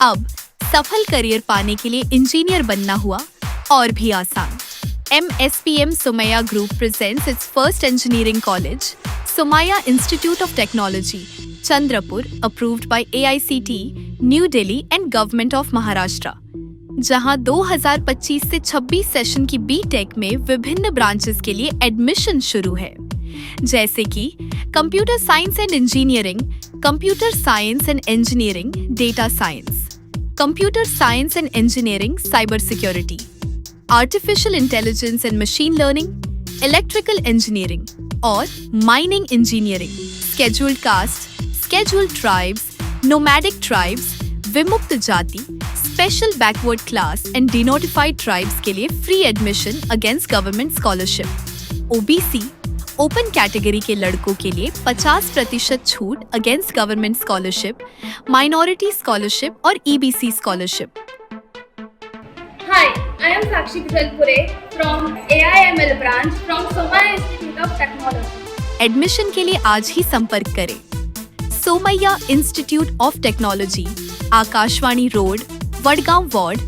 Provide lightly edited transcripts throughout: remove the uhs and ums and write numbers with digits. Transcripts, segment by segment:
अब सफल करियर पाने के लिए इंजीनियर बनना हुआ और भी आसान। MSPM Somaiya Group presents its first engineering college, Somaiya Institute of Technology, Chandrapur, approved by AICTE, New Delhi and Government of Maharashtra, जहां 2025 से 26 सेशन की B.Tech में विभिन्न ब्रांचेस के लिए एडमिशन शुरू है, जैसे कि computer science and engineering, computer science and engineering, data science, computer science and engineering, cyber security, artificial intelligence and machine learning, electrical engineering और mining engineering, scheduled caste, scheduled tribes, nomadic tribes, विमुक्त जाति, special backward class and denotified tribes के लिए free admission against government scholarship. OBC open category के लड़कों के लिए 50% छूट against government scholarship, minority scholarship और EBC scholarship. Hi, I am Sakshi Kisalpure from AIML branch from Somaiya Institute of Technology. Admission के लिए आज ही संपर्क करें। Somaiya institute of technology, Akashvani road, Wadgaon ward,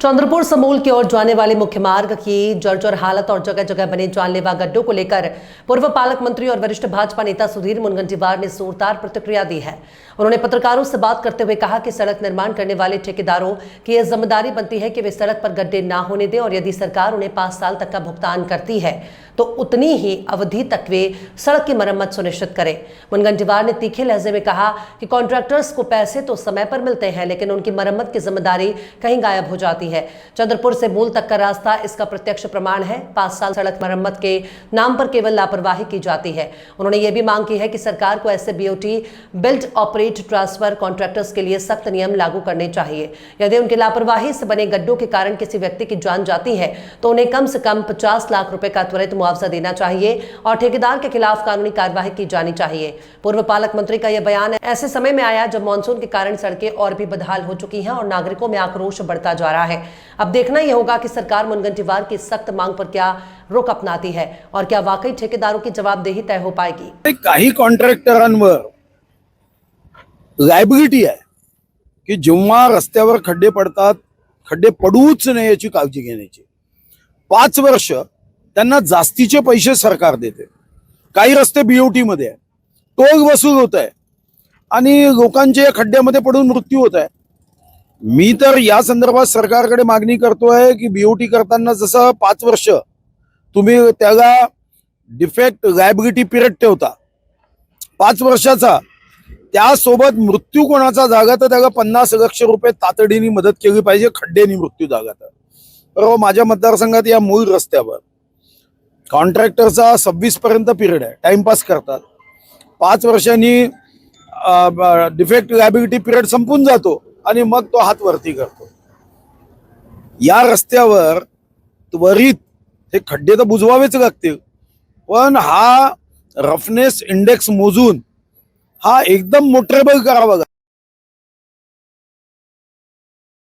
Chandrapur समूल की ओर जाने वाले मुख्य मार्ग की जर्जर हालत और जगह जगह बने जानलेवा गड्ढों को लेकर पूर्व पालक मंत्री और वरिष्ठ भाजपा नेता सुधीर मुनगंटीवार ने जोरदार प्रतिक्रिया दी है। उन्होंने पत्रकारों से बात करते हुए कहा कि सड़क निर्माण करने वाले ठेकेदारों की यह जिम्मेदारी बनती है कि वे सड़क पर गड्ढे ना होने दें और यदि सरकार उन्हें 5 साल तक का भुगतान करती है तो उतनी ही अवधि तक वे सड़क की मरम्मत सुनिश्चित करें। मुनगंटीवार ने तीखे लहजे में कहा कि कॉन्ट्रैक्टर्स को पैसे तो समय पर मिलते हैं, लेकिन उनकी मरम्मत की जिम्मेदारी कहीं गायब हो जाती है। चंद्रपुर से मूल तक का रास्ता इसका प्रत्यक्ष प्रमाण है। 5 साल सड़क मरम्मत के नाम पर केवल लापरवाही की जाती है। उन्होंने ये भी मांग की है कि सरकार को ऐसे BOT build operate transfer contractors के लिए सख्त नियम लागू करने चाहिए। यदि उनकी लापरवाही से बने गड्ढों के कारण किसी व्यक्ति की जान जाती है तो उन्हें कम से कम 50 लाख रुपए का त्वरित मुआवजा देना चाहिए और ठेकेदार के खिलाफ कानूनी कार्यवाही की जानी चाहिए। पूर्व पालक मंत्री का यह बयान ऐसे समय में आया जब मानसून के कारण सड़कें और भी बदहाल हो चुकी हैं और नागरिकों में आक्रोश बढ़ता जा रहा है। अब देखना यह होगा कि सरकार मुनगंटीवार की सख्त मांग पर क्या रुख अपनाती है और क्या वाकई ठेकेदारों की जवाबदेही तय हो पाएगी। काही कॉन्ट्रॅक्टरांवर लायबिलिटी आहे की जेव्हा रस्त्यावर खड्डे पडतात, खड्डे पडूच नये याची काळजी घेण्याची। 5 वर्ष त्यांना जास्तीचे पैसे सरकार देते। काही रस्ते BOT मध्ये आहे, टोल वसूल होत आहे आणि लोकांचे खड्ड्यामध्ये पडून मृत्यू होत आहे। मी तर या संदर्भात सरकारकडे मागणी करतोय की BOT करताना जसं 5 वर्ष तुम्ही त्याला डिफेक्ट लायबिलिटी पिरियड ठेवता 5 वर्षाचा, त्यासोबत मृत्यू कोणाचा झाला तर त्याला 50 लाख रुपये तातडीने मदत केली पाहिजे। खड्ड्याने मृत्यू झाला तर माझ्या मतदारसंघात या मूळ रस्त्यावर कॉन्ट्रॅक्टरचा 26 पर्यंत पिरियड आहे, टाइमपास करतात। 5 वर्षांनी डिफेक्ट लायबिलिटी पिरियड संपून जातो आणि मग तो हात वरती करतो। या रस्त्यावर त्वरित हे खड्डे तर बुजवावेच लागतील, पण हा रफनेस इंडेक्स मोजून हा एकदम मोटरेबल करावा।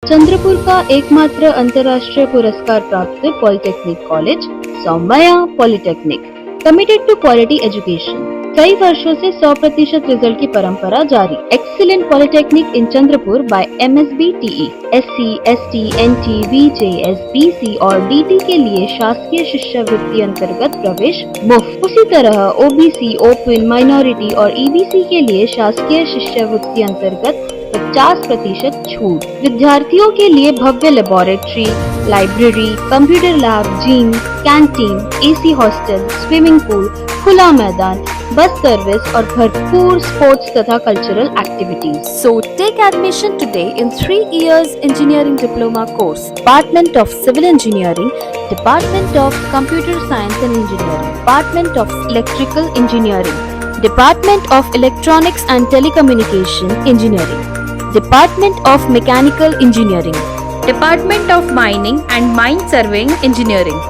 चंद्रपुर का एकमात्र अंतर्राष्ट्रीय पुरस्कार प्राप्त polytechnic college Somaiya polytechnic, committed to quality education. कई वर्षों से 100% रिजल्ट की परंपरा जारी। Excellent polytechnic in Chandrapur by MSBTE, SC, ST, NT, VJS, BC और DT के लिए शासकीय शिष्यवृत्ति अंतर्गत प्रवेश मुफ्त। उसी तरह OBC, ओपन, माइनॉरिटी और EBC के लिए शासकीय शिष्यवृत्ति अंतर्गत 50% छूट। विद्यार्थियों के लिए भव्य laboratory, library, computer lab, gym, canteen, AC hostel, swimming pool, खुला मैदान, बस सर्विस और भरपूर स्पोर्ट्स तथा cultural activities. So take admission today in 3 years engineering diploma course, Department of Civil Engineering, Department of Computer Science and Engineering, Department of Electrical Engineering, Department of Electronics and Telecommunication Engineering, Department of Mechanical Engineering, Department of Mining and Mine Surveying Engineering।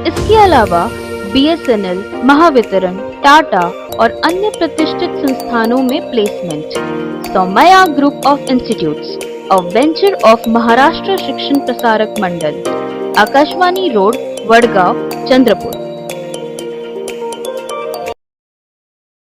इसके अलावा BSNL, Mahavitaran, Tata और अन्य प्रतिष्ठित संस्थानों में placement. Somaiya group of institutes, a venture of Maharashtra शिक्षण प्रसारक मंडल, Akashvani road, Wadgaon, Chandrapur.